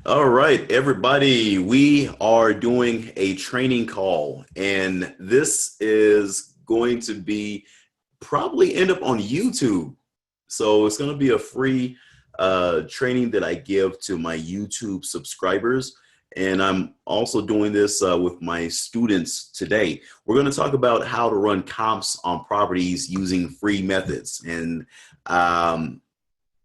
All right, everybody, we are doing a training call, and this is going to be probably end up on YouTube. So it's going to be a free training that I give to my YouTube subscribers. And I'm also doing this with my students today. We're going to talk about how to run comps on properties using free methods. And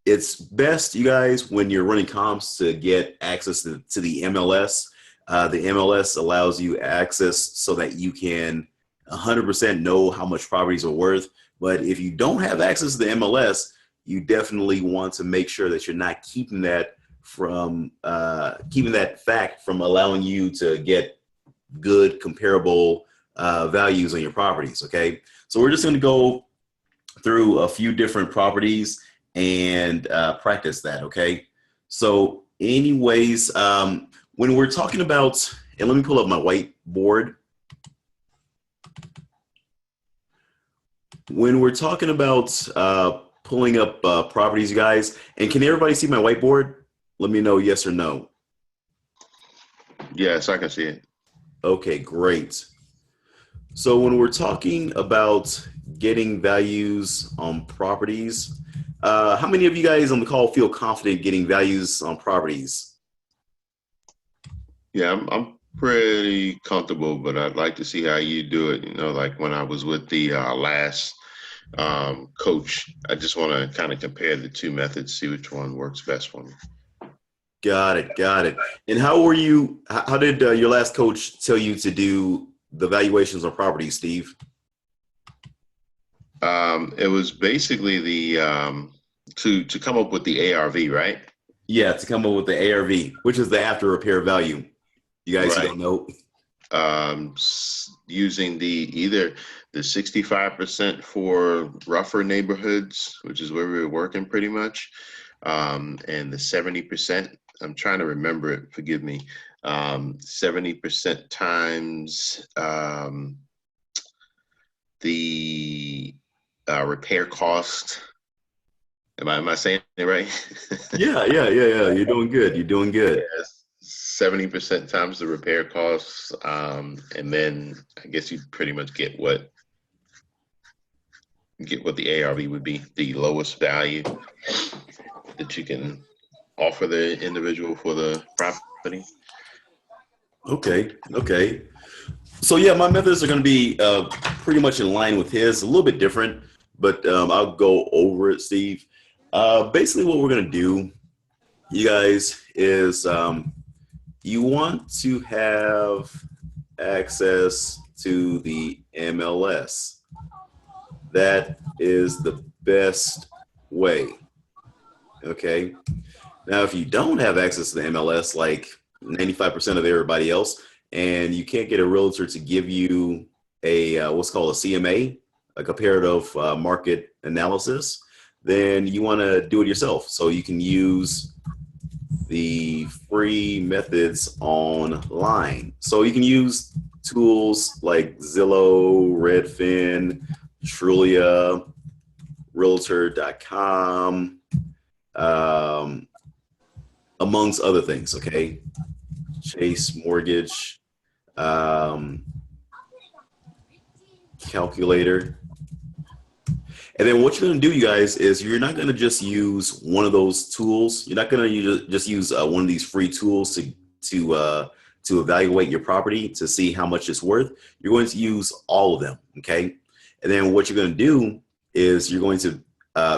it's best, you guys, when you're running comps to get access to the MLS. The MLS allows you access so that you can 100% know how much properties are worth. But if you don't have access to the MLS, you definitely want to make sure that you're not keeping that fact from allowing you to get good comparable values on your properties. Okay, so we're just going to go through a few different properties and practice that. Okay, so anyways, when we're talking about, and let me pull up my whiteboard. When we're talking about pulling up properties, you guys, and can everybody see my whiteboard? Let me know yes or no. Yes, I can see it. Okay, great. So when we're talking about getting values on properties, how many of you guys on the call feel confident getting values on properties? Yeah, I'm pretty comfortable, but I'd like to see how you do it. You know, like when I was with the last coach, I just want to kind of compare the two methods, see which one works best for me. Got it. And how did your last coach tell you to do the valuations on properties, Steve? It was basically the to come up with the ARV, right? Yeah, to come up with the ARV, which is the after repair value. You guys Right. don't know. Using either the 65% for rougher neighborhoods, which is where we were working pretty much, and the 70%. I'm trying to remember it. Forgive me. 70% times the repair cost. Am I saying it right? Yeah. You're doing good. Yes. 70% times the repair costs, and then I guess you pretty much get what the ARV would be, the lowest value that you can offer the individual for the property. Okay. So yeah, my methods are going to be pretty much in line with his, a little bit different, but I'll go over it, Steve. Basically what we're going to do, you guys, is you want to have access to the MLS. That is the best way. Okay. Now, if you don't have access to the MLS, like 95% of everybody else, and you can't get a realtor to give you a what's called a CMA, a comparative market analysis, then you want to do it yourself. So you can use the free methods online. So you can use tools like Zillow, Redfin, Trulia, Realtor.com, amongst other things. Okay, Chase Mortgage, Calculator. And then what you're going to do, you guys, is you're not going to just use one of those tools. You're not going to just use one of these free tools to evaluate your property to see how much it's worth. You're going to use all of them, okay? And then what you're going to do is you're going to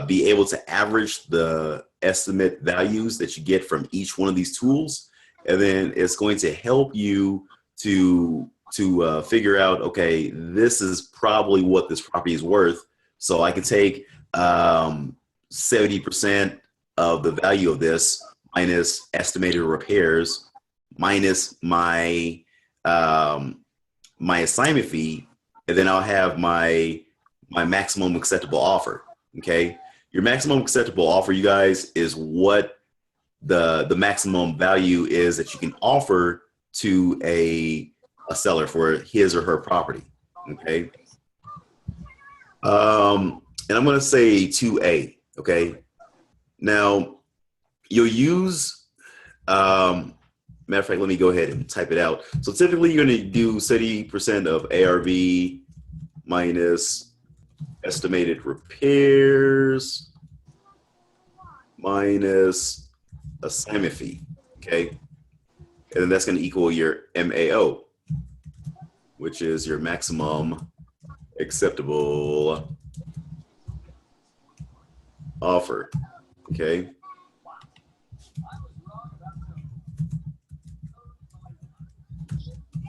be able to average the estimate values that you get from each one of these tools, and then it's going to help you to figure out, okay, this is probably what this property is worth. So I can take 70% of the value of this minus estimated repairs minus my my assignment fee, and then I'll have my maximum acceptable offer. Okay, your maximum acceptable offer, you guys, is what the maximum value is that you can offer to a seller for his or her property. Okay. And I'm going to say 2A. Okay. Now you'll use Matter of fact, let me go ahead and type it out. So typically you're going to do 70% of ARV minus estimated repairs minus assignment fee, okay? And then that's going to equal your MAO, which is your maximum acceptable offer, okay?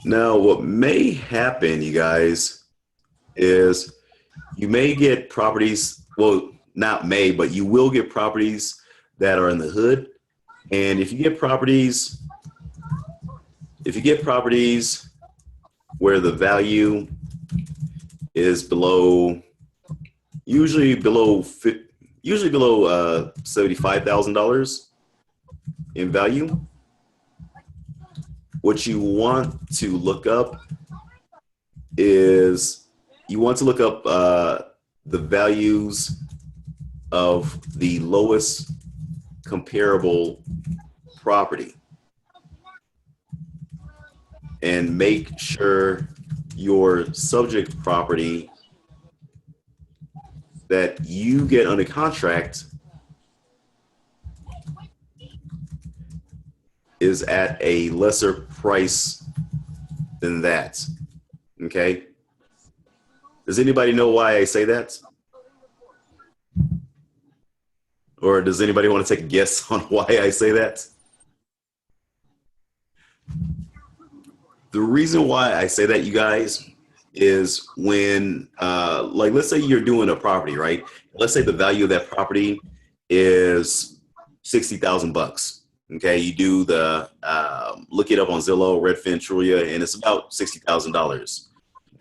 Now, what may happen, you guys, is you may get properties, well, not may, but you will get properties that are in the hood. And if you get properties where the value is below, usually below $75,000 in value, what you want to look up is you want to look up the values of the lowest comparable property and make sure your subject property that you get under contract is at a lesser price than that. Okay. Does anybody know why I say that? Or does anybody want to take a guess on why I say that? The reason why I say that, you guys, is when, like, let's say you're doing a property, right? Let's say the value of that property is $60,000. Okay, you do the look it up on Zillow, Redfin, Trulia, and it's about $60,000.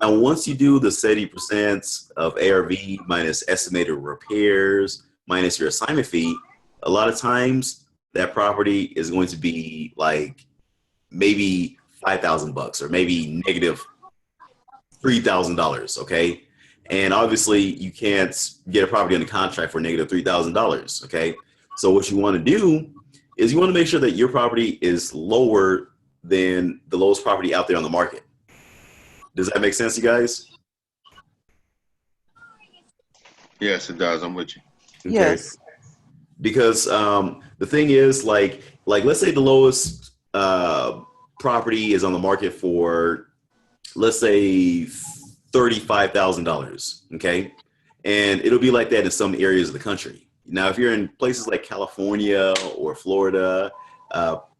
Now, once you do the 70% of ARV minus estimated repairs minus your assignment fee, a lot of times that property is going to be like maybe $5,000 or maybe negative $3,000. Okay, and obviously you can't get a property under contract for negative $3,000. Okay, so what you want to do is you want to make sure that your property is lower than the lowest property out there on the market. Does that make sense, you guys? Yes, it does. I'm with you. Okay. Yes. Because the thing is, like let's say the lowest property is on the market for, let's say, $35,000. Okay, and it'll be like that in some areas of the country. Now, if you're in places like California or Florida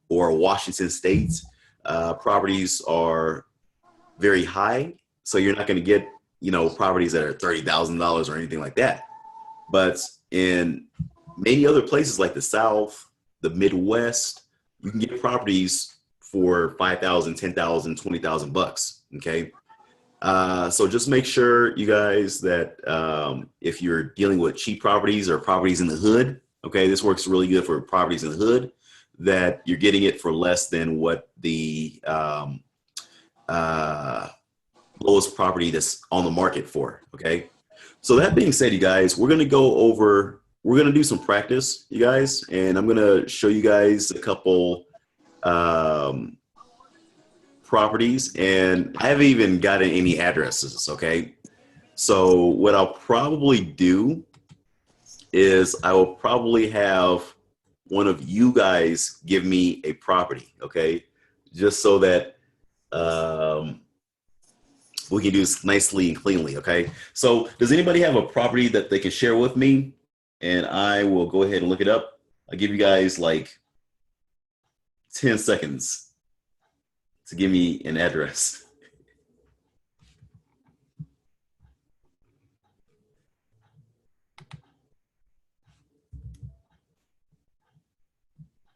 or Washington State, properties are very high, so you're not going to get, properties that are $30,000 or anything like that. But in many other places like the South, the Midwest, you can get properties for $5,000, $10,000, $20,000. Okay. So just make sure, you guys, that if you're dealing with cheap properties or properties in the hood, okay, this works really good for properties in the hood, that you're getting it for less than what the lowest property that's on the market for. Okay. So that being said, you guys, we're going to do some practice, you guys, and I'm going to show you guys a couple properties, and I haven't even gotten any addresses. Okay. So what I'll probably do is I will probably have one of you guys give me a property. Okay. Just so that we can do this nicely and cleanly. Okay. So does anybody have a property that they can share with me? And I will go ahead and look it up. I'll give you guys like 10 seconds to give me an address.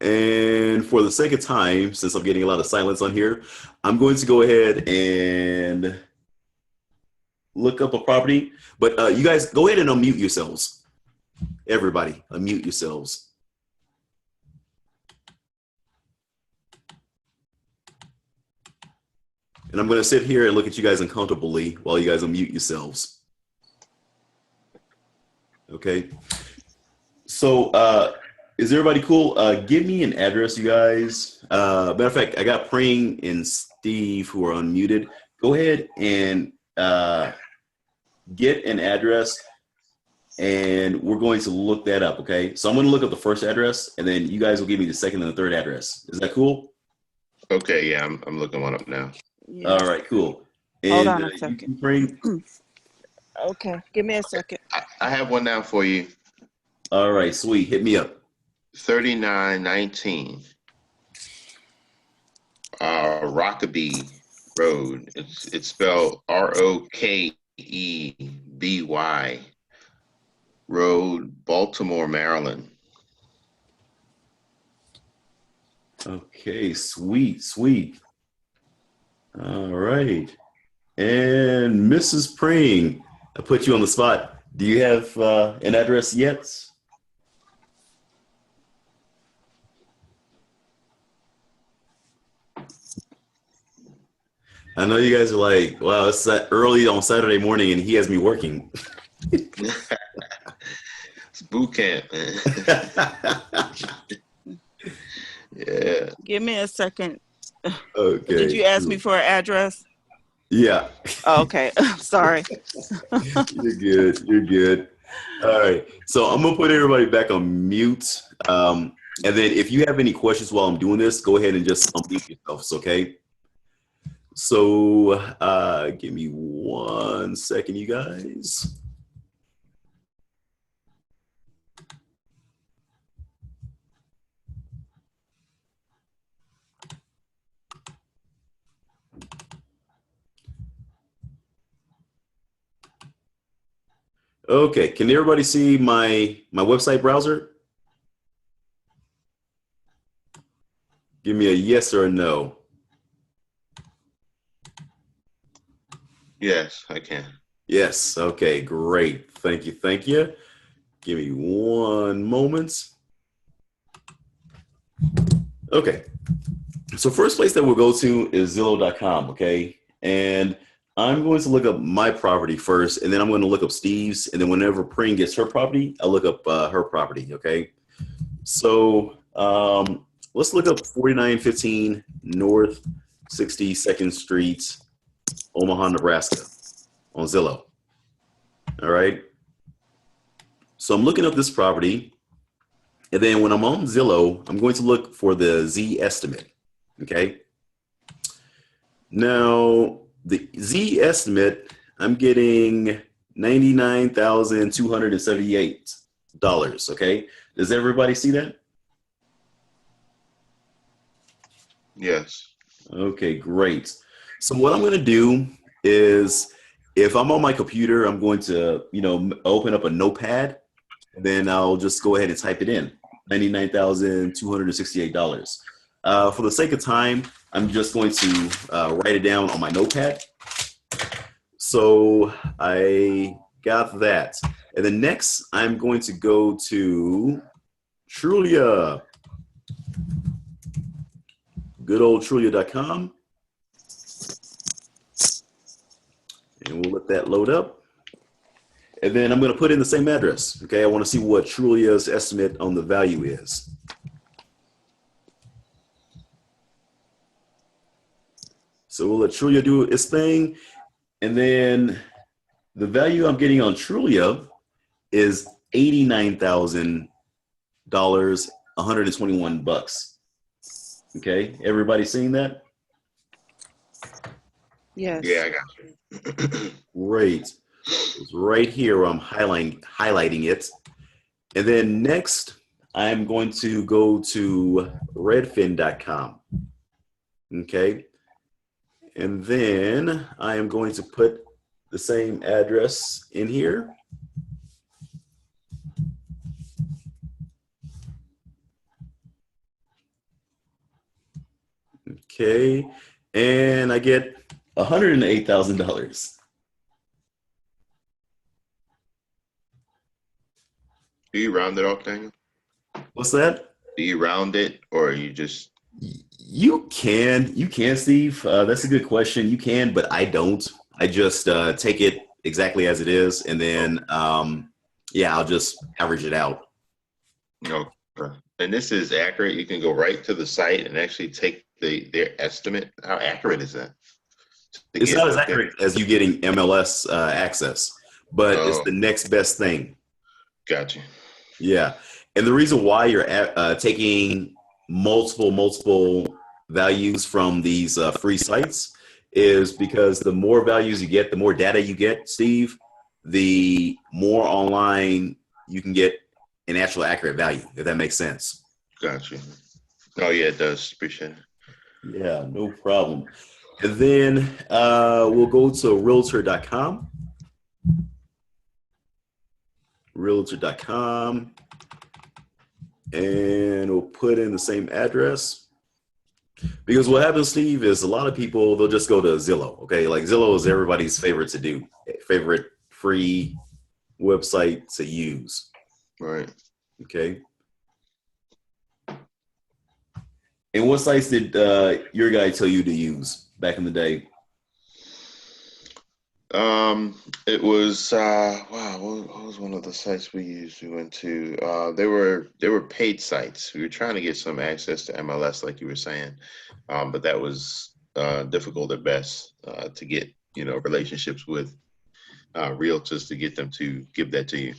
And for the sake of time, since I'm getting a lot of silence on here, I'm going to go ahead and look up a property. But you guys go ahead and unmute yourselves. Everybody, unmute yourselves. And I'm going to sit here and look at you guys uncomfortably while you guys unmute yourselves. Okay. So Is everybody cool? Give me an address, you guys. Matter of fact, I got Praying and Steve who are unmuted. Go ahead and get an address, and we're going to look that up, okay? So I'm going to look up the first address, and then you guys will give me the second and the third address. Is that cool? Okay, yeah, I'm looking one up now. Yeah. All right, cool. And, Hold on a second. you bring. Okay, give me a second. I have one now for you. All right, sweet. Hit me up. 3919 Rokeby Road. It's spelled Rokeby Road, Baltimore, Maryland. Okay, sweet, sweet. All right. And Mrs. Praying, I put you on the spot. Do you have an address yet? I know you guys are like, wow, it's that early on Saturday morning and he has me working. It's boot camp, man. Yeah. Give me a second. Okay. Did you ask me for an address? Yeah. Oh, okay. Sorry. You're good. You're good. All right. So I'm going to put everybody back on mute. And then if you have any questions while I'm doing this, go ahead and just unmute yourselves, okay? So give me 1 second, you guys. Okay, can everybody see my website browser? Give me a yes or a no. Yes, I can. Yes, okay, great. Thank you, thank you. Give me 1 moment. Okay, so first place that we'll go to is Zillow.com, okay? And I'm going to look up my property first, and then I'm going to look up Steve's, and then whenever Pring gets her property, I'll look up her property, okay? So let's look up 4915 North 62nd Street, Omaha, Nebraska on Zillow. All right. So I'm looking up this property, and then when I'm on Zillow, I'm going to look for the Z estimate. Okay. Now the Z estimate, I'm getting $99,278. Okay. Does everybody see that? Yes. Okay, great. So what I'm going to do is, if I'm on my computer, I'm going to, open up a notepad, and then I'll just go ahead and type it in, $99,268. For the sake of time, I'm just going to write it down on my notepad. So I got that. And then next, I'm going to go to Trulia. Good old Trulia.com. And we'll let that load up. And then I'm going to put in the same address. Okay, I want to see what Trulia's estimate on the value is. So we'll let Trulia do its thing. And then the value I'm getting on Trulia is $89,000, $121. Okay, everybody seeing that? Yes. Yeah, I got you. Great. It's right here where I'm highlighting it. And then next, I'm going to go to redfin.com. Okay. And then I am going to put the same address in here. Okay. And I get $108,000. Do you round it off, Daniel? What's that? Do you round it, or you just? You can, Steve. That's a good question. You can, but I don't. I just take it exactly as it is, and then I'll just average it out. Okay. And this is accurate. You can go right to the site and actually take their estimate. How accurate is that? To It's get not as what they, accurate as you getting MLS access, but it's oh, the next best thing. got you. Yeah. And the reason why you're taking multiple values from these free sites is because the more values you get, the more data you get, Steve, the more online you can get an actual accurate value, if that makes sense. Got you. Oh, yeah, it does. Appreciate it. Yeah, no problem. And then we'll go to realtor.com. Realtor.com. And we'll put in the same address. Because what happens, Steve, is a lot of people, they'll just go to Zillow. Okay, like Zillow is everybody's favorite to do, favorite free website to use. Right. Okay. And what sites did your guy tell you to use back in the day? It was wow, what was one of the sites we used? We went to they were paid sites. We were trying to get some access to MLS, like you were saying, but that was difficult at best to get, relationships with realtors to get them to give that to you.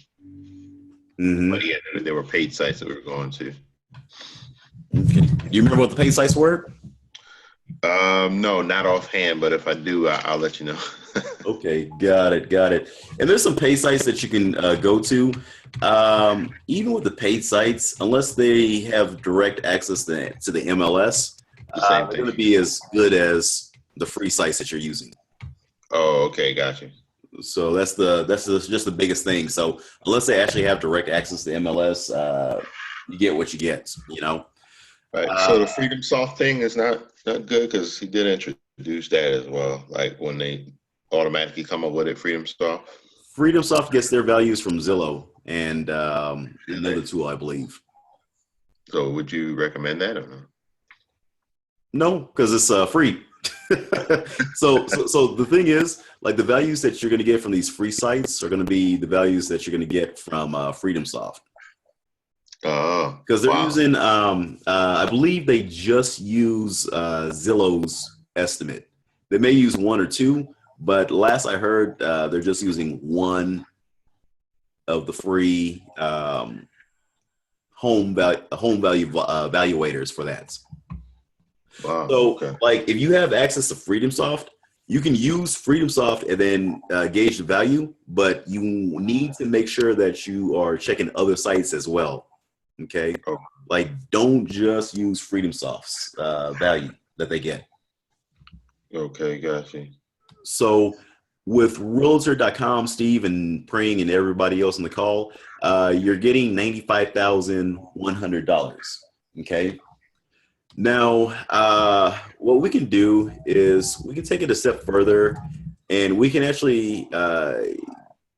Mm-hmm. But yeah, there were paid sites that we were going to. Okay. Do you remember what the paid sites were? No, not offhand, but if I do, I'll let you know. Okay, got it. And there's some paid sites that you can go to. Even with the paid sites, unless they have direct access to the MLS, The same they're thing. going to be as good as the free sites that you're using. Oh, okay, got you. So that's just the biggest thing. So unless they actually have direct access to MLS, you get what you get. Right. So the Freedom Soft thing is not good because he did introduce that as well. Like when they automatically come up with it, Freedom Soft. Freedom Soft gets their values from Zillow and another tool, I believe. So would you recommend that or no? No, because it's free. so the thing is, like the values that you're going to get from these free sites are going to be the values that you're going to get from Freedom Soft. Oh, Because they're wow. using, I believe they just use Zillow's estimate. They may use one or two, but last I heard, they're just using one of the free home value evaluators for that. Wow. So, Okay. like, if you have access to Freedom Soft, you can use Freedom Soft and then gauge the value, but you need to make sure that you are checking other sites as well. Okay, Oh. like don't just use Freedom Soft's value that they get. Okay, gotcha. So with Realtor.com, Steve and Pring and everybody else on the call, you're getting $95,100. Okay. Now, what we can do is we can take it a step further, and we can actually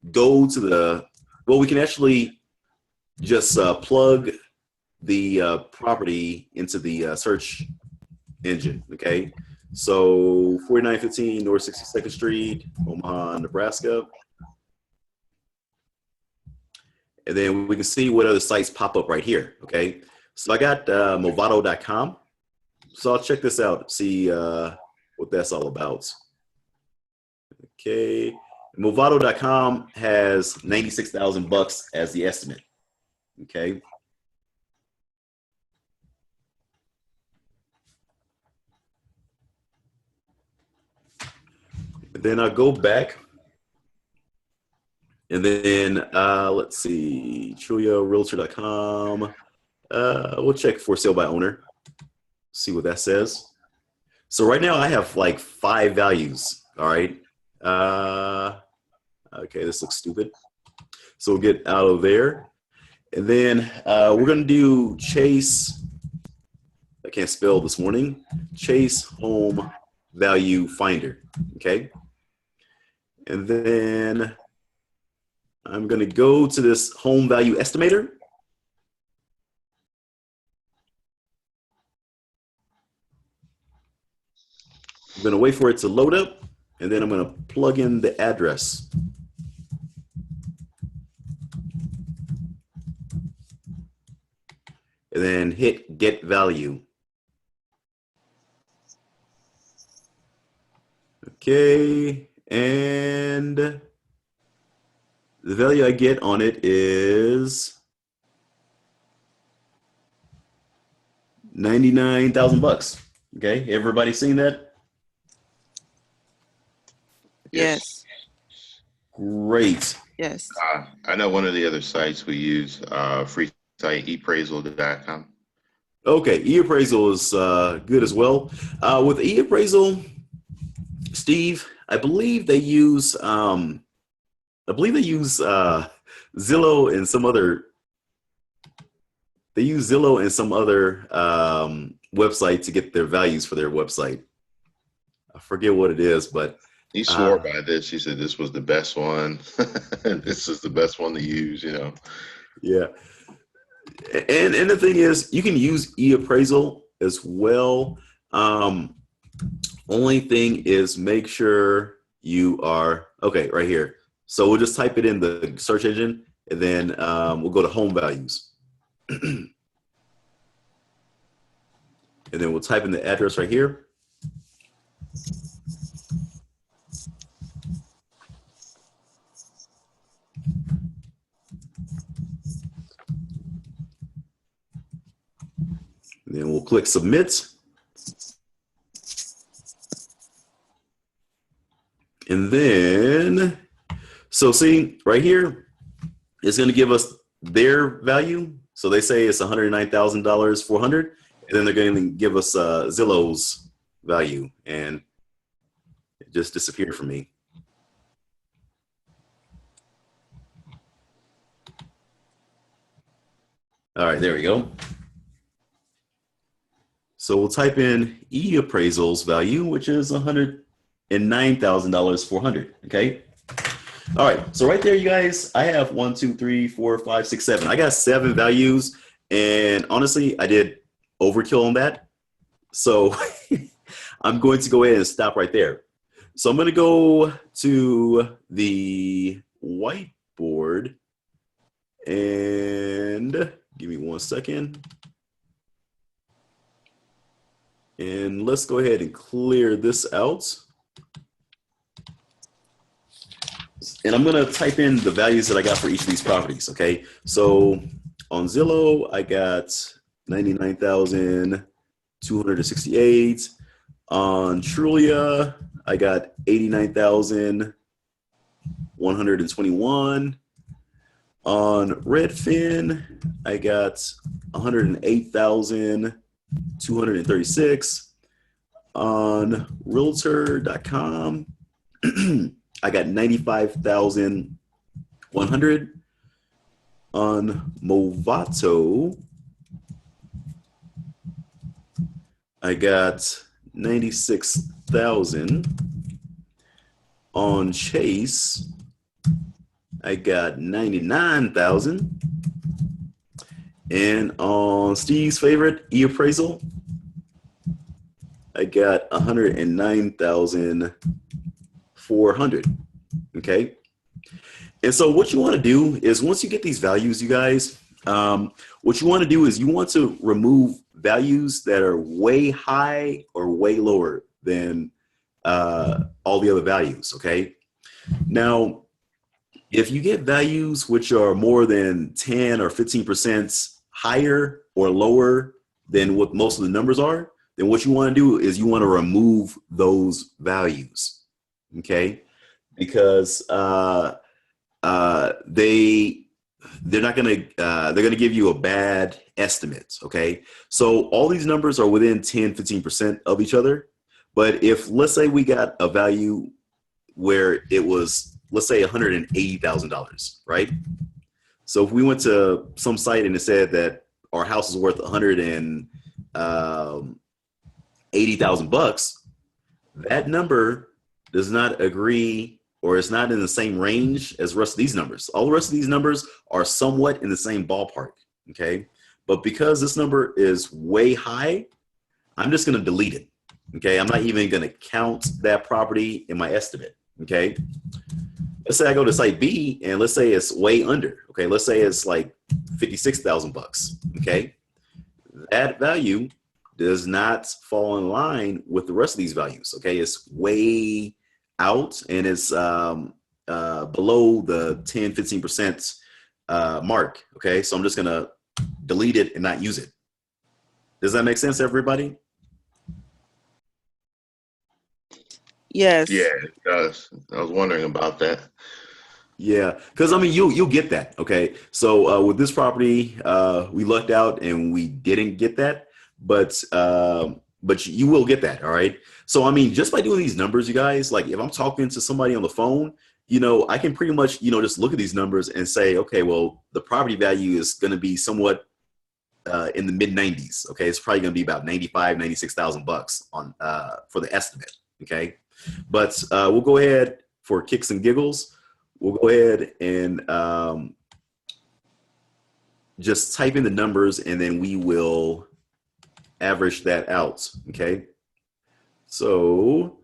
go to we can actually just plug the property into the search engine, okay? So 4915 North 62nd Street, Omaha, Nebraska. And then we can see what other sites pop up right here, okay? So I got Movoda.com. So I'll check this out, see what that's all about. Okay, Movoda.com has $96,000 as the estimate. Okay. Then I'll go back. And then let's see, TruliaRealtor.com. We'll check for sale by owner. See what that says. So right now I have like 5 values. All right. Okay, this looks stupid. So we'll get out of there. And then we're going to do Chase. I can't spell this morning. Chase Home Value Finder. Okay. And then I'm going to go to this Home Value Estimator. I'm going to wait for it to load up, and then I'm going to plug in the address. And and then hit get value. Okay, and the value I get on it is $99,000. Okay, everybody seen that? Yes. Great. Yes. I know one of the other sites we use, free site, eappraisal.com. Okay, e-appraisal is good as well. With e-appraisal, Steve, I believe they use Zillow and some other. They use Zillow and some other website to get their values for their website. I forget what it is, but He swore by this. He said this was the best one. This is the best one to use, you know. Yeah. And the thing is, you can use e-appraisal as well. Only thing is make sure you are, okay, right here. So we'll just type it in the search engine, and then we'll go to home values. And then we'll type in the address right here. And then we'll click submit. And then, so see right here, it's going to give us their value. So they say it's $109,400, and then they're going to give us Zillow's value, and it just disappeared from me. All right, there we go. So we'll type in e-appraisal's value, which is $109,400. Okay. All right. So right there, you guys, I have 1, 2, 3, 4, 5, 6, 7. I got 7 values, and honestly, I did overkill on that. So I'm going to go ahead and stop right there. So I'm going to go to the whiteboard, and give me 1 second. And let's go ahead and clear this out. And I'm going to type in the values that I got for each of these properties, okay? So on Zillow, I got 99,268. On Trulia, I got 89,121. On Redfin, I got 108,236. On Realtor.com, I got 95,100. On Movoda, I got 96,000. On Chase, I got 99,000. And on Steve's favorite, e-appraisal, I got 109,400. Okay. And so what you want to do is once you get these values, you guys, what you want to do is you want to remove values that are way high or way lower than all the other values. Okay. Now, if you get values which are more than 10 or 15% higher or lower than what most of the numbers are, then what you want to do is you want to remove those values. Okay. Because they're not going to they're going to give you a bad estimate. Okay. So all these numbers are within 10-15% of each other. But if, let's say, we got a value where it was, let's say, $180,000, right? So if we went to some site and it said that our house is worth $180,000, that number does not agree, or it's not in the same range as the rest of these numbers. All the rest of these numbers are somewhat in the same ballpark, okay? But because this number is way high, I'm just going to delete it, okay? I'm not even going to count that property in my estimate, okay? Let's say I go to site B and let's say it's way under, okay? Let's say it's like $56,000, okay? that value does not fall in line with the rest of these values. Okay, it's way out, and it's below the 10-15% mark. Okay, so I'm just gonna delete it and not use it. Does that make sense, everybody? Yes. Yeah, it does. I was wondering about that. Yeah, because I mean, you'll get that. Okay, so with this property, we lucked out and we didn't get that, but you will get that. All right. So I mean, just by doing these numbers, you guys, like if I'm talking to somebody on the phone, I can pretty much just look at these numbers and say, okay, well, the property value is going to be somewhat in the mid 90s. Okay, it's probably going to be about 96,000 bucks on for the estimate. Okay, but we'll go ahead for kicks and giggles. We'll go ahead and just type in the numbers, and then we will average that out. Okay, so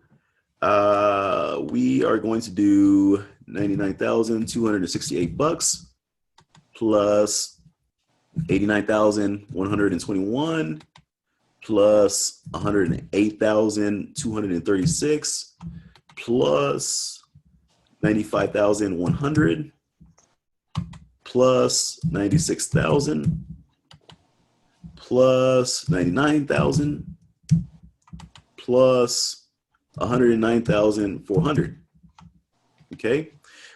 we are going to do 99,268 bucks plus 89,121 plus 108,236 plus 95,100 plus 96,000 plus 99,000 plus 109,400. Okay,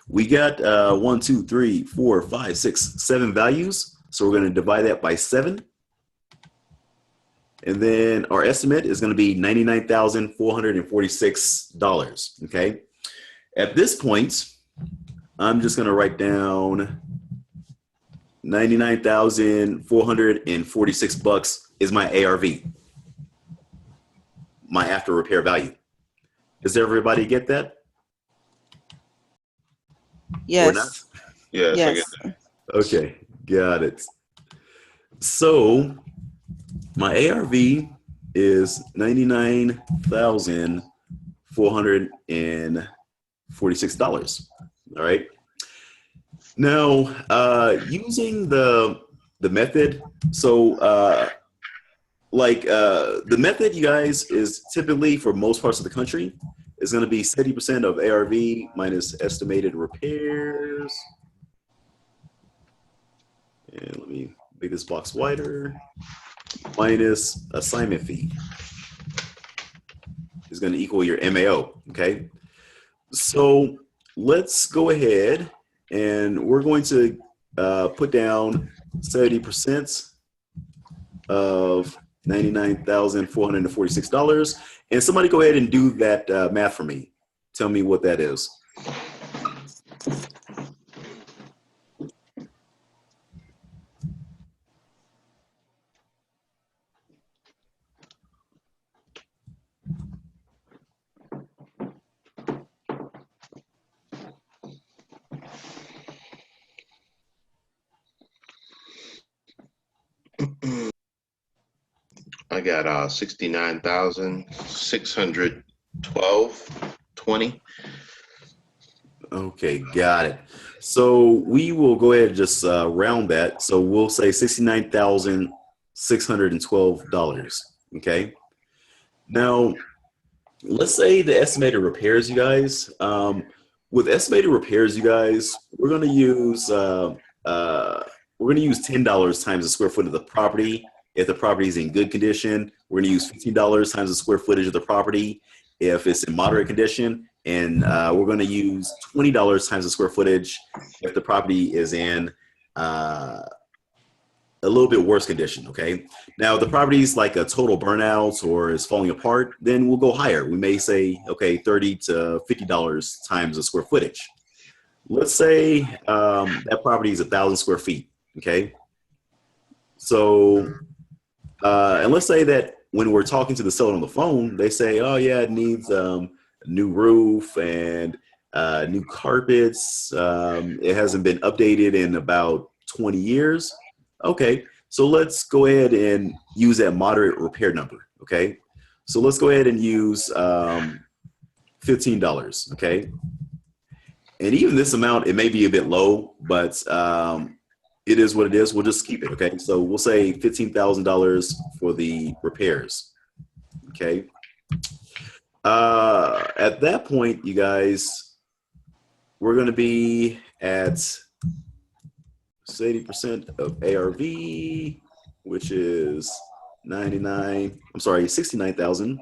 we got 1, 2, 3, 4, 5, 6, 7 values. So we're going to divide that by 7. And then our estimate is going to be $99,446. Okay. At this point, I'm just going to write down 99,446 bucks is my ARV, my after repair value. Does everybody get that? Yes. Or not? Yes, I get that. Okay, got it. So my ARV is $99,446. All right. Now, using the method, so the method, you guys, is typically for most parts of the country is going to be 70% of ARV minus estimated repairs. And let me make this box wider. Minus assignment fee is going to equal your MAO. Okay. So let's go ahead and we're going to put down 70% of $99,446. And somebody go ahead and do that math for me. Tell me what that is. I got 69,612.20. Okay, got it. So we will go ahead and just round that. So we'll say $69,612. Okay. Now, let's say the estimated repairs, you guys. With estimated repairs, you guys, we're going to use $10 times the square foot of the property. If the property is in good condition, we're going to use $15 times the square footage of the property. If it's in moderate condition, and we're going to use $20 times the square footage if the property is in a little bit worse condition. Okay. Now, if the property is like a total burnout or is falling apart, then we'll go higher. We may say, okay, $30 to $50 times the square footage. Let's say that property is 1,000 square feet. Okay. So, and let's say that when we're talking to the seller on the phone, they say, oh yeah, it needs a new roof and new carpets. It hasn't been updated in about 20 years. Okay, so let's go ahead and use that moderate repair number. Okay, so let's go ahead and use $15. Okay, and even this amount, it may be a bit low, but It is what it is. We'll just keep it. Okay. So we'll say $15,000 for the repairs. Okay. At that point, you guys, we're going to be at 80% of ARV, which is 69,000.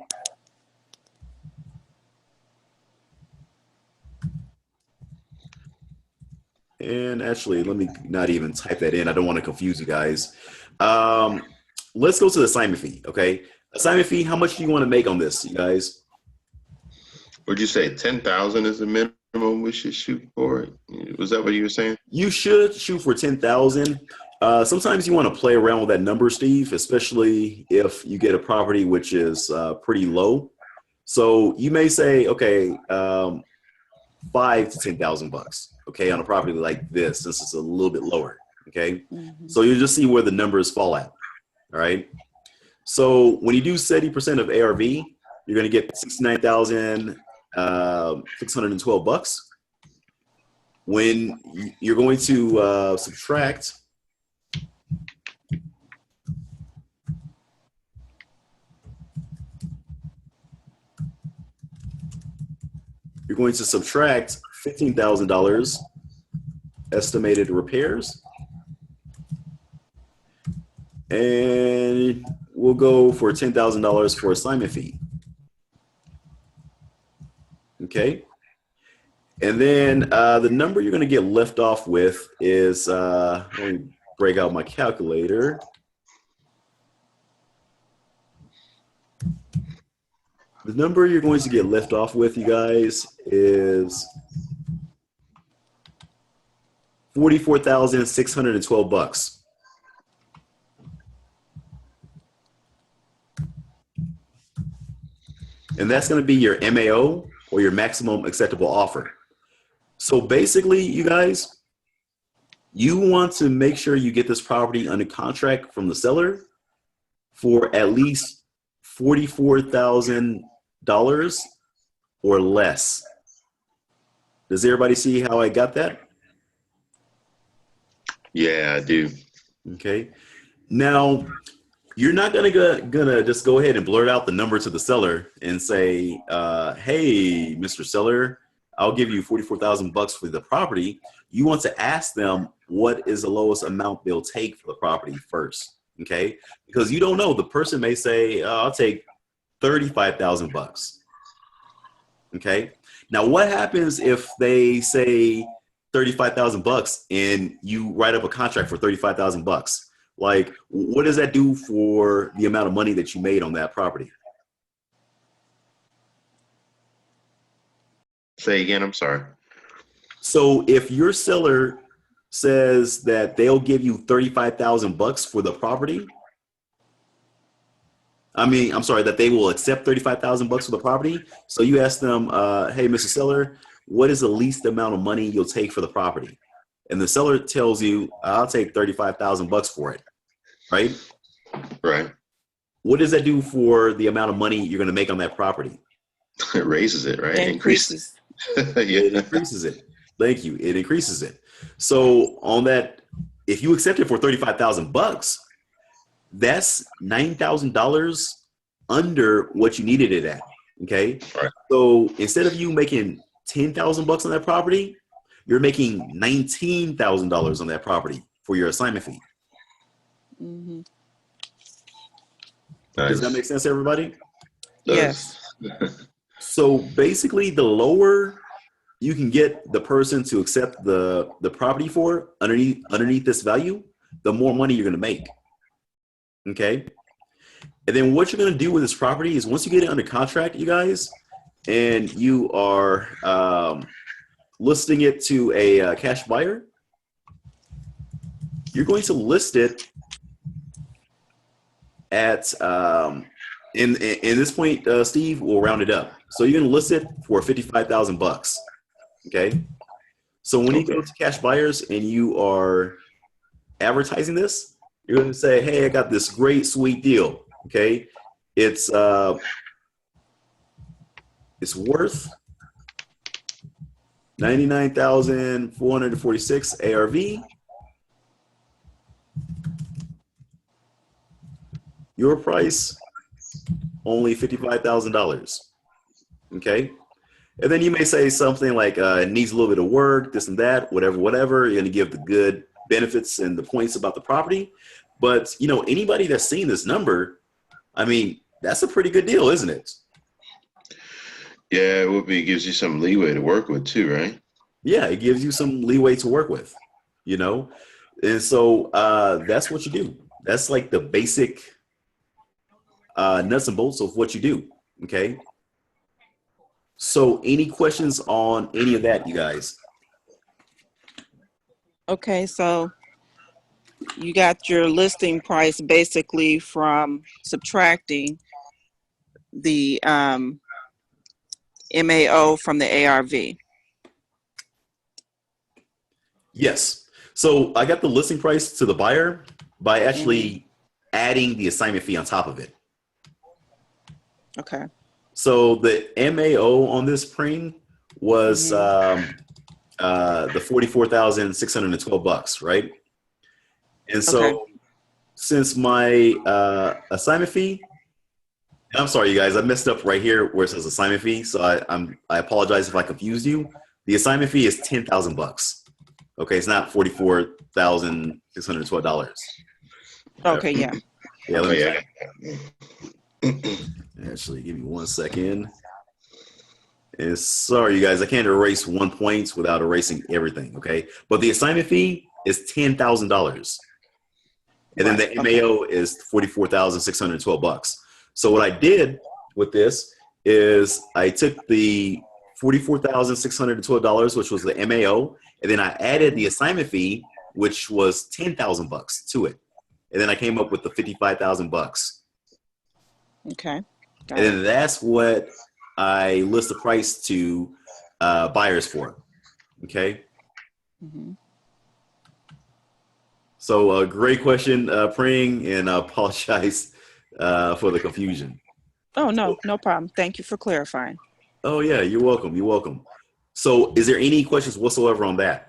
And actually, let me not even type that in. I don't want to confuse you guys. Let's go to the assignment fee. Okay. Assignment fee. How much do you want to make on this, you guys? Would you say 10,000 is the minimum we should shoot for? Was that what you were saying? You should shoot for 10,000. Sometimes you want to play around with that number, Steve, especially if you get a property which is pretty low. So you may say, okay, 5 to 10,000 bucks. Okay, on a property like this, since it's a little bit lower. Okay, so you just see where the numbers fall at. All right. So when you do 70% of ARV, you're going to get 69,612 bucks. When you're going to subtract $15,000 estimated repairs, and we'll go for $10,000 for assignment fee. Okay, and then the number you're going to get left off with is let me break out my calculator. The number you're going to get left off with, you guys, is $44,612. And that's going to be your MAO, or your maximum acceptable offer. So basically, you guys, you want to make sure you get this property under contract from the seller for at least $44,000 or less. Does everybody see how I got that? Yeah, I do. Okay. Now, you're not gonna just go ahead and blurt out the number to the seller and say, "Hey, Mr. Seller, I'll give you $44,000 for the property." You want to ask them what is the lowest amount they'll take for the property first, okay? Because you don't know. The person may say, "I'll take $35,000." Okay. Now, what happens if they say $35,000 and you write up a contract for $35,000? Like, what does that do for the amount of money that you made on that property? Say again, I'm sorry. So if your seller says that they'll give you $35,000 for the property, I'm sorry, that they will accept $35,000 for the property. So you ask them, "Hey, Mr. Seller, what is the least amount of money you'll take for the property?" And the seller tells you, "I'll take $35,000 for it." Right? Right. What does that do for the amount of money you're going to make on that property? It raises it, right? Increases. Yeah. It increases it. Thank you. It increases it. So on that, if you accept it for $35,000, that's $9,000 under what you needed it at. Okay. Right. So instead of you making $10,000 on that property, you're making $19,000 on that property for your assignment fee. Mm-hmm. Nice. Does that make sense, everybody? Yes. So basically, the lower you can get the person to accept the property for underneath this value, the more money you're going to make. Okay. And then what you're going to do with this property is, once you get it under contract, you guys, and you are listing it to a cash buyer, you're going to list it at in this point, Steve, will round it up. So you're going to list it for $55,000. Okay. So when you go to cash buyers and you are advertising this, you're going to say, "Hey, I got this great sweet deal." Okay. It's worth $99,446 ARV. Your price, only $55,000. Okay. And then you may say something like, it needs a little bit of work, this and that, whatever. You're going to give the good benefits and the points about the property. But, you know, anybody that's seen this number, I mean, that's a pretty good deal, isn't it? Yeah, it would be. It gives you some leeway to work with too, right? Yeah, it gives you some leeway to work with, you know? And so that's what you do. That's like the basic nuts and bolts of what you do, okay? So any questions on any of that, you guys? Okay, so you got your listing price basically from subtracting the MAO from the ARV. Yes. So I got the listing price to the buyer by actually adding the assignment fee on top of it. Okay. So the MAO on this print was the $44,612, right? And so since my assignment fee, and I'm sorry, you guys, I messed up right here where it says assignment fee. So I apologize if I confused you. The assignment fee is $10,000. Okay, it's not $44,612. Okay, yeah. Yeah, let me actually give me 1 second. And sorry, you guys, I can't erase 1 point without erasing everything. Okay, but the assignment fee is $10,000, and then the MAO is $44,612. So what I did with this is I took the $44,612, which was the MAO, and then I added the assignment fee, which was $10,000 to it, and then I came up with the $55,000. Okay. And then that's what I list the price to buyers for. Okay. Mm-hmm. So great question, Pring, and I apologize for the confusion. Oh, no problem. Thank you for clarifying. Oh yeah, you're welcome. You're welcome. So is there any questions whatsoever on that?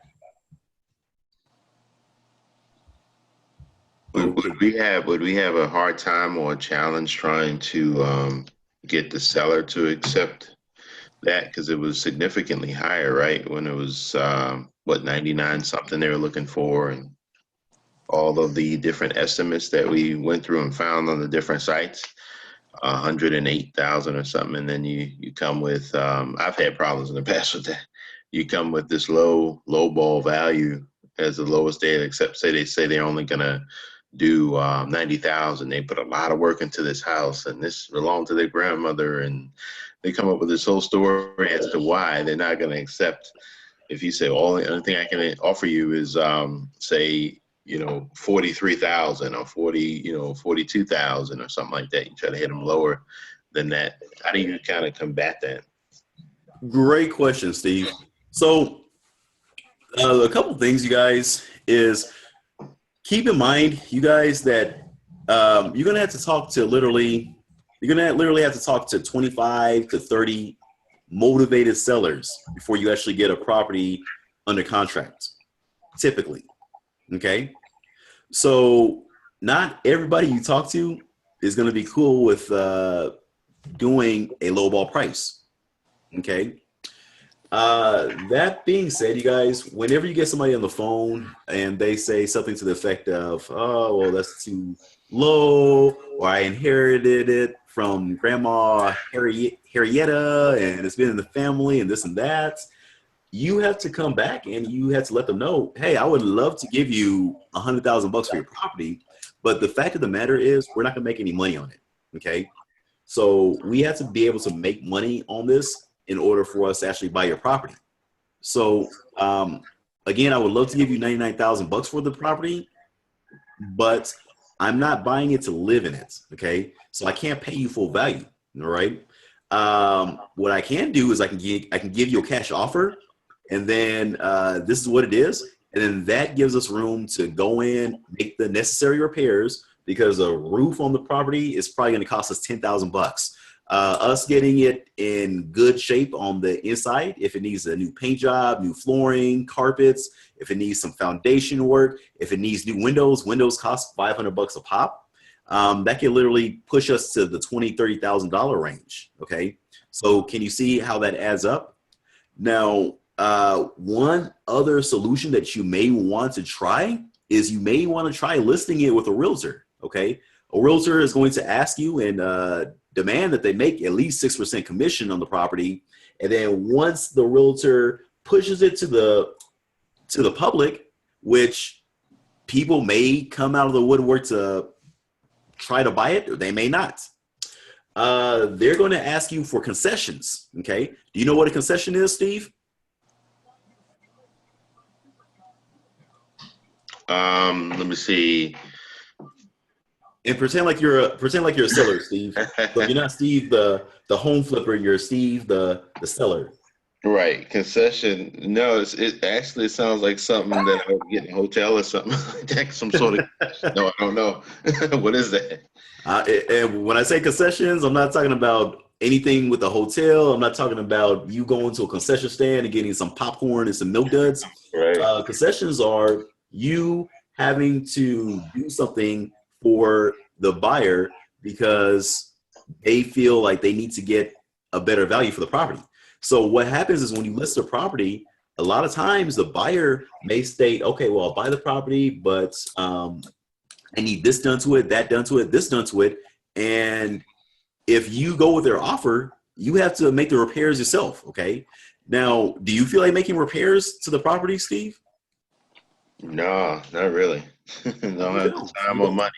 Would we have a hard time or a challenge trying to get the seller to accept that, because it was significantly higher, right? When it was 99 something they were looking for, and all of the different estimates that we went through and found on the different sites, 108,000 or something, and then you come with I've had problems in the past with that. You come with this low ball value as the lowest they accept. They say they're only gonna do 90,000. They put a lot of work into this house, and this belonged to their grandmother, and they come up with this whole story as to why they're not going to accept. If you say, well, the only thing I can offer you is say, 43,000 or 42,000 or something like that. You try to hit them lower than that. How do you kind of combat that? Great question, Steve. So a couple things, you guys, is keep in mind, you guys, that you're gonna have to talk to literally 25 to 30 motivated sellers before you actually get a property under contract, typically. Okay, so not everybody you talk to is gonna be cool with doing a lowball price. Okay. That being said, you guys, whenever you get somebody on the phone and they say something to the effect of, oh, well, that's too low, or I inherited it from Grandma Harrietta and it's been in the family and this and that, you have to come back and you have to let them know, hey, I would love to give you $100,000 for your property, but the fact of the matter is we're not gonna make any money on it. Okay. So we have to be able to make money on this in order for us to actually buy your property. So again, I would love to give you $99,000 for the property, but I'm not buying it to live in it. Okay, so I can't pay you full value. All right. What I can do is I can give you a cash offer, and then this is what it is, and then that gives us room to go in, make the necessary repairs, because a roof on the property is probably going to cost us $10,000. Us getting it in good shape on the inside, if it needs a new paint job, new flooring, carpets, if it needs some foundation work, if it needs new windows cost $500 a pop. that can literally push us to the $20,000-$30,000 range. Okay, so can you see how that adds up? Now, one other solution that you may want to try is you may want to try listing it with a realtor. Okay, a realtor is going to ask you and demand that they make at least 6% commission on the property, and then once the realtor pushes it to the public, which people may come out of the woodwork to try to buy it, or they may not. They're going to ask you for concessions. Okay, do you know what a concession is, Steve? Let me see. And pretend like you're a seller, Steve. So you're not Steve the home flipper. You're Steve the seller. Right, concession. No, it actually sounds like something that I would get in a hotel or something like that. Some sort of. No, I don't know. What is that? And when I say concessions, I'm not talking about anything with a hotel. I'm not talking about you going to a concession stand and getting some popcorn and some milk duds. Right. Concessions are you having to do something for the buyer because they feel like they need to get a better value for the property. So what happens is when you list a property, a lot of times the buyer may state, okay, well, I'll buy the property, but I need this done to it, that done to it, this done to it. And if you go with their offer, you have to make the repairs yourself. Okay. Now, do you feel like making repairs to the property, Steve? No, not really. Don't have the time or money.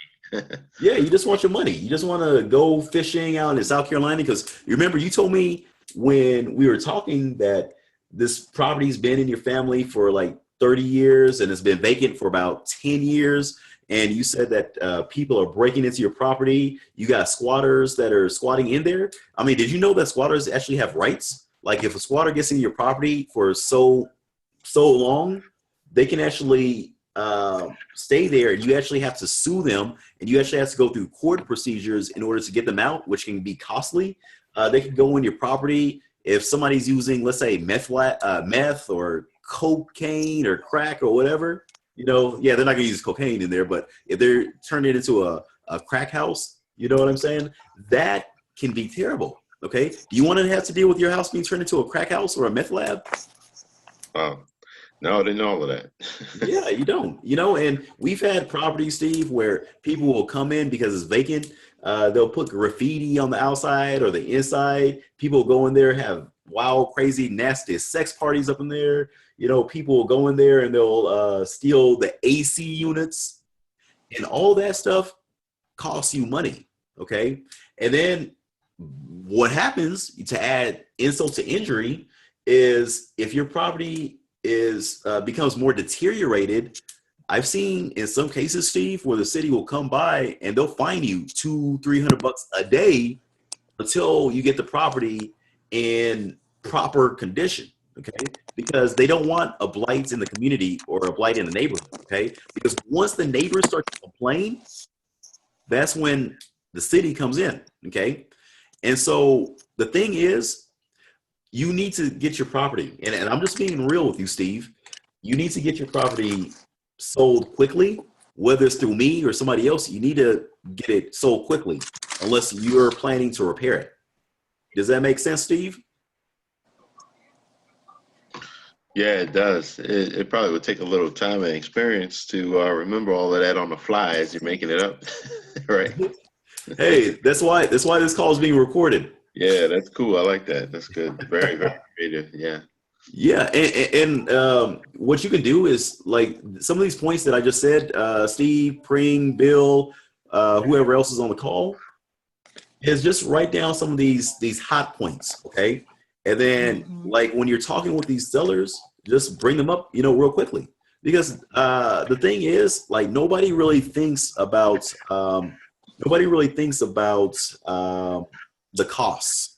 Yeah, you just want your money. You just want to go fishing out in South Carolina because you remember you told me when we were talking that this property's been in your family for like 30 years and it's been vacant for about 10 years. And you said that people are breaking into your property. You got squatters that are squatting in there. I mean, did you know that squatters actually have rights? Like if a squatter gets in your property for so long, they can actually stay there, and you actually have to sue them, and you actually have to go through court procedures in order to get them out, which can be costly. They can go in your property if somebody's using, let's say, meth or cocaine or crack or whatever. You know, yeah, they're not gonna use cocaine in there, but if they're turning it into a crack house, you know what I'm saying? That can be terrible. Okay, do you want to have to deal with your house being turned into a crack house or a meth lab? Wow. No, I didn't know all of that. Yeah, you don't. You know, and we've had properties, Steve, where people will come in because it's vacant. They'll put graffiti on the outside or the inside. People go in there, have wild, crazy, nasty sex parties up in there. You know, people will go in there and they'll steal the AC units, and all that stuff costs you money. Okay, and then what happens to add insult to injury is if your property becomes more deteriorated. I've seen in some cases, Steve, where the city will come by and they'll fine you $200-300 a day until you get the property in proper condition. Okay, because they don't want a blight in the community or a blight in the neighborhood. Okay, because once the neighbors start to complain, that's when the city comes in. Okay, and so the thing is, you need to get your property, and I'm just being real with you, Steve. You need to get your property sold quickly, whether it's through me or somebody else. You need to get it sold quickly, unless you're planning to repair it. Does that make sense, Steve? Yeah, it does. It probably would take a little time and experience to remember all of that on the fly as you're making it up, right? Hey, that's why this call is being recorded. Yeah, that's cool. I like that. That's good. Very, very creative. Yeah. Yeah, and what you can do is like some of these points that I just said, Steve, Pring, Bill, whoever else is on the call, is just write down some of these hot points, okay? And then like when you're talking with these sellers, just bring them up, real quickly, because the thing is, like nobody really thinks about the costs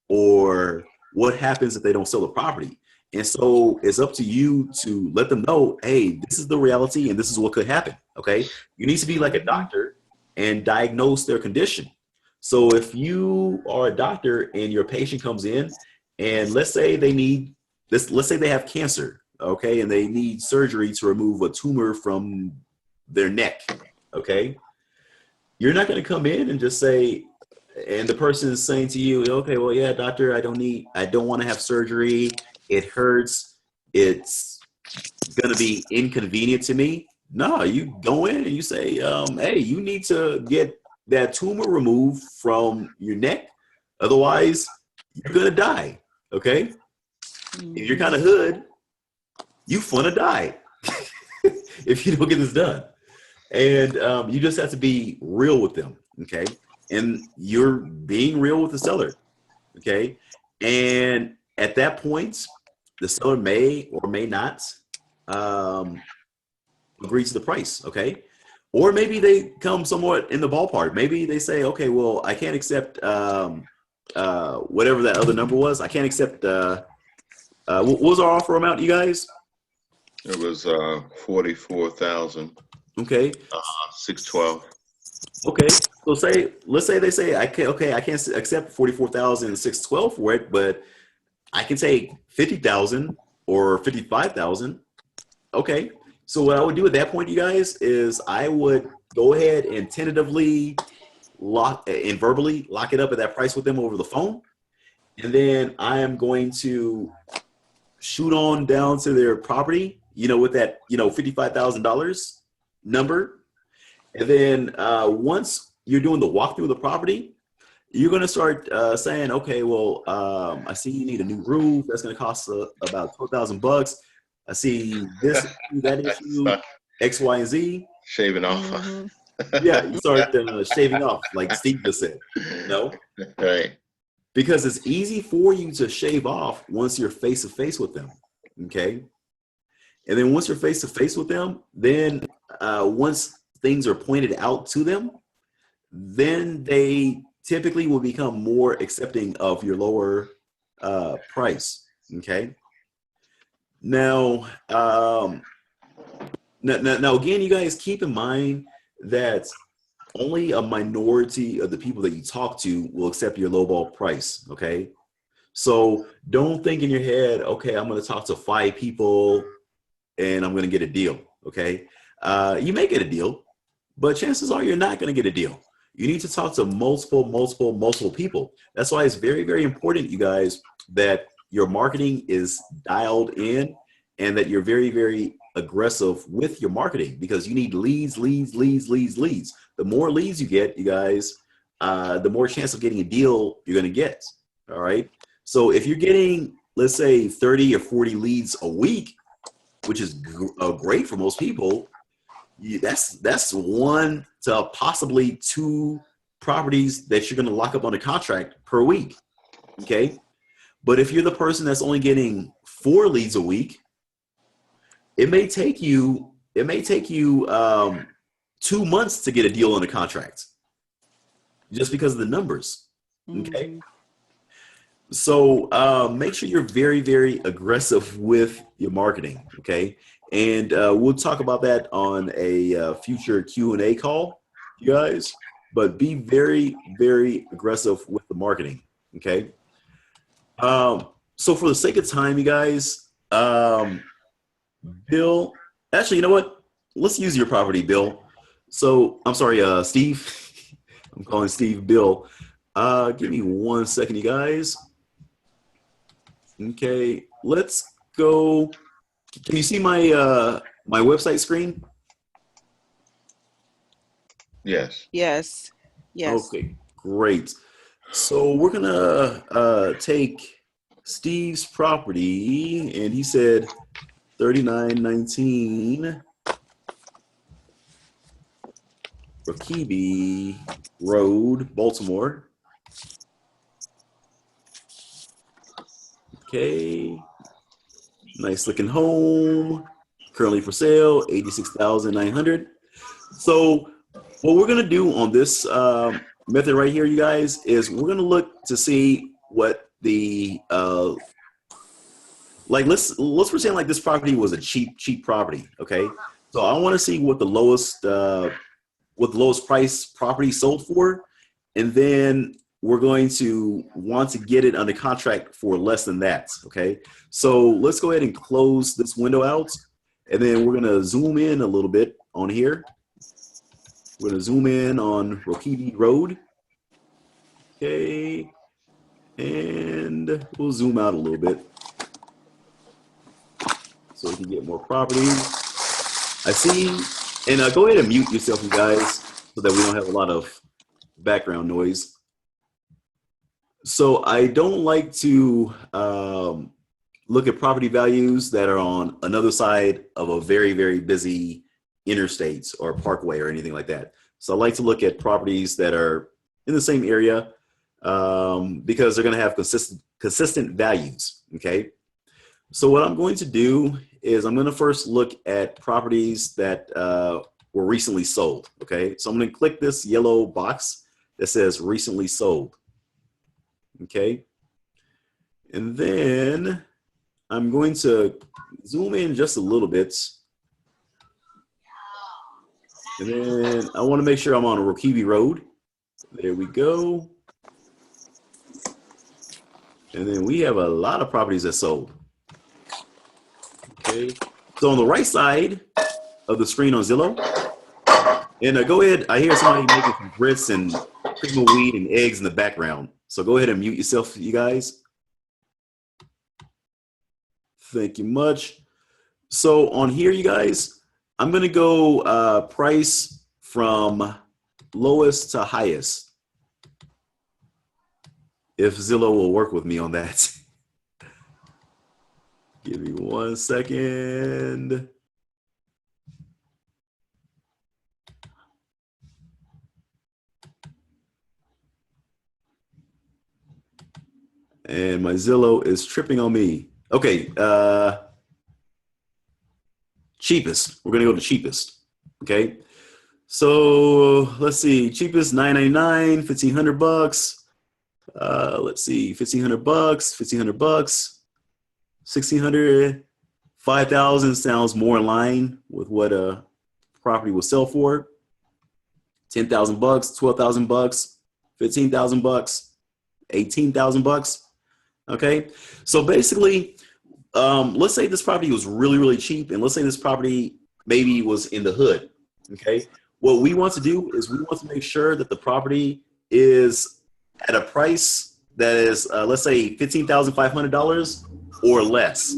or what happens if they don't sell the property. And so it's up to you to let them know, hey, this is the reality and this is what could happen. Okay. You need to be like a doctor and diagnose their condition. So if you are a doctor and your patient comes in and let's say they have cancer, okay, and they need surgery to remove a tumor from their neck, okay. You're not going to come in and just say, and the person is saying to you, okay, well, yeah, doctor, I don't want to have surgery. It hurts. It's going to be inconvenient to me. No, you go in and you say, hey, you need to get that tumor removed from your neck. Otherwise, you're going to die. Okay. If you're kind of hood, you finna die if you don't get this done. And you just have to be real with them. Okay. And you're being real with the seller. Okay. And at that point, the seller may or may not agree to the price. Okay. Or maybe they come somewhat in the ballpark. Maybe they say, okay, well, I can't accept whatever that other number was. I can't accept, what was our offer amount, you guys? It was 44,000. Okay. 612. Okay. So let's say they say I can't accept 44,612 for it, but I can take 50,000 or 55,000. Okay. So what I would do at that point, you guys, is I would go ahead and tentatively lock and verbally lock it up at that price with them over the phone. And then I am going to shoot on down to their property, with that, $55,000 number. And then once you're doing the walkthrough of the property, you're going to start saying, okay, well, I see you need a new roof. That's going to cost about $12,000. I see this, that issue, X, Y, and Z. Shaving off. Mm-hmm. Yeah, you start shaving off, like Steve just said. Right. Because it's easy for you to shave off once you're face to face with them. Okay. And then once you're face to face with them, then once things are pointed out to them, then they typically will become more accepting of your lower price. Okay. Now, now again, you guys keep in mind that only a minority of the people that you talk to will accept your lowball price. Okay. So don't think in your head, okay, I'm going to talk to 5 people and I'm going to get a deal. Okay. You may get a deal, but chances are you're not going to get a deal. You need to talk to multiple people. That's why it's very, very important, you guys, that your marketing is dialed in and that you're very, very aggressive with your marketing, because you need leads. The more leads you get, you guys, the more chance of getting a deal you're going to get. All right. So if you're getting, let's say 30 or 40 leads a week, which is great for most people, that's 1 to possibly 2 properties that you're going to lock up on a contract per week. Okay. But if you're the person that's only getting 4 leads a week, it may take you 2 months to get a deal on a contract, just because of the numbers. Okay. Mm-hmm. So make sure you're very, very aggressive with your marketing. Okay. And we'll talk about that on a future Q&A call, you guys, but be very, very aggressive with the marketing. Okay. So for the sake of time, you guys, Bill, actually, you know what? Let's use your property, Bill. So I'm sorry, Steve. I'm calling Steve Bill. Give me 1 second, you guys. Okay, let's go. Can you see my my website screen? Yes. Yes. Yes. Okay, great. So we're gonna take Steve's property, and he said 3919 Rakebe Road, Baltimore. Okay, nice looking home, currently for sale, 86,900. So what we're gonna do on this method right here, you guys, is we're gonna look to see what the like let's pretend like this property was a cheap property. Okay, so I want to see what the lowest price property sold for, and then we're going to want to get it under contract for less than that. Okay, so let's go ahead and close this window out, and then we're gonna zoom in a little bit on here. We're gonna zoom in on Rokeby Road. Okay, and we'll zoom out a little bit so we can get more properties. I see, and go ahead and mute yourself, you guys, so that we don't have a lot of background noise. So I don't like to look at property values that are on another side of a very, very busy interstate or parkway or anything like that. So I like to look at properties that are in the same area because they're going to have consistent values. Okay. So what I'm going to do is I'm going to first look at properties that were recently sold. Okay. So I'm going to click this yellow box that says recently sold. Okay. And then I'm going to zoom in just a little bit. And then I want to make sure I'm on Rokeby Road. There we go. And then we have a lot of properties that sold. Okay. So on the right side of the screen on Zillow, and go ahead, I hear somebody making some grits and cream of wheat and eggs in the background. So go ahead and mute yourself, you guys. Thank you much. So on here, you guys, I'm going to go price from lowest to highest. If Zillow will work with me on that. Give me 1 second. And my Zillow is tripping on me. Okay, cheapest. We're gonna go to cheapest. Okay, so let's see, cheapest $9.99, $1,500. Let's see, $1,500, $1,500, $1,600, $5,000 sounds more in line with what a property will sell for. $10,000, $12,000, $15,000, $18,000. Okay, so basically, let's say this property was really, really cheap, and let's say this property maybe was in the hood. Okay, what we want to do is we want to make sure that the property is at a price that is, let's say, $15,500 or less.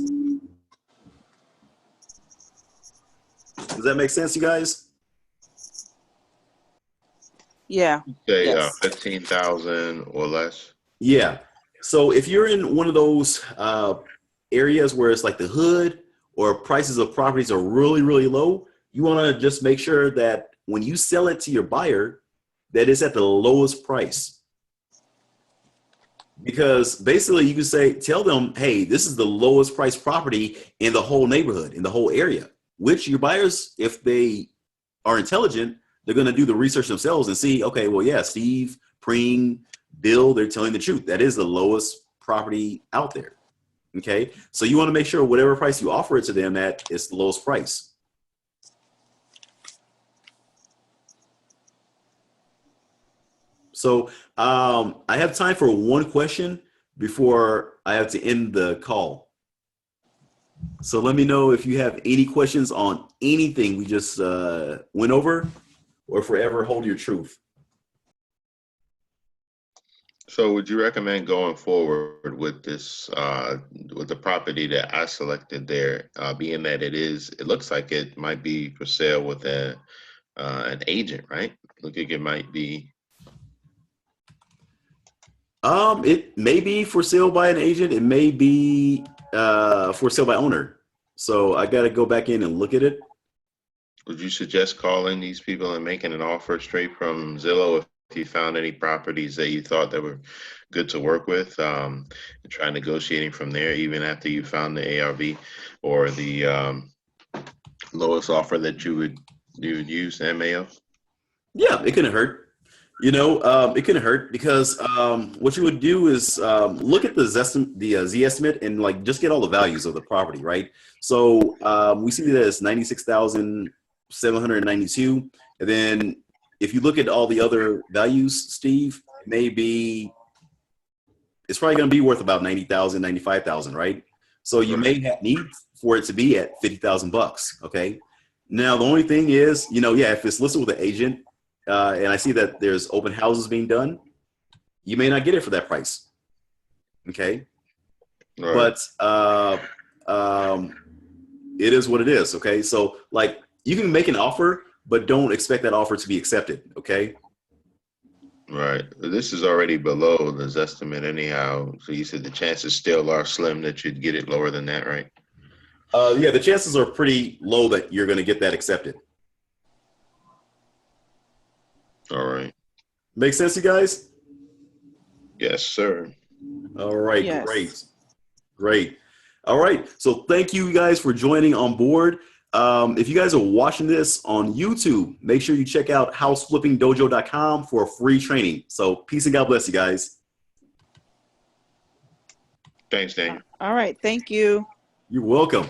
Does that make sense, you guys? Yeah. Say Yes. 15,000 or less. Yeah. So if you're in one of those areas where it's like the hood or prices of properties are really, really low, you want to just make sure that when you sell it to your buyer, that it's at the lowest price. Because basically you can say, tell them, hey, this is the lowest price property in the whole neighborhood, in the whole area, which your buyers, if they are intelligent, they're going to do the research themselves and see, okay, well, yeah, Steve, Preen, Bill, they're telling the truth. That is the lowest property out there. Okay. So you want to make sure whatever price you offer it to them at is the lowest price. So I have time for one question before I have to end the call. So let me know if you have any questions on anything we just went over, or forever hold your truth. So would you recommend going forward with this, with the property that I selected there, being that it looks like it might be for sale with an agent, right? Look like it might be. It may be for sale by an agent. It may be for sale by owner. So I got to go back in and look at it. Would you suggest calling these people and making an offer straight from Zillow if you found any properties that you thought that were good to work with, and try negotiating from there, even after you found the ARV or the lowest offer that you would use, MAO? Yeah, it couldn't hurt. You know, it couldn't hurt because what you would do is look at the Z estimate and like just get all the values of the property, right? So we see that it's 96,792, and then if you look at all the other values, Steve, it may be, it's probably going to be worth about 90,000, 95,000, right? So you may have need for it to be at $50,000. Okay. Now the only thing is, you know, yeah, if it's listed with an agent, and I see that there's open houses being done, you may not get it for that price. Okay. Right. But it is what it is. Okay. So like you can make an offer, but don't expect that offer to be accepted. Okay. Right. This is already below this estimate anyhow. So you said the chances still are slim that you'd get it lower than that, right? Yeah, the chances are pretty low that you're going to get that accepted. All right. Make sense, you guys? Yes, sir. All right, Yes. great. All right, so thank you guys for joining on board. If you guys are watching this on YouTube, make sure you check out houseflippingdojo.com for a free training. So peace and God bless you guys. Thanks, Daniel. All right. Thank you. You're welcome.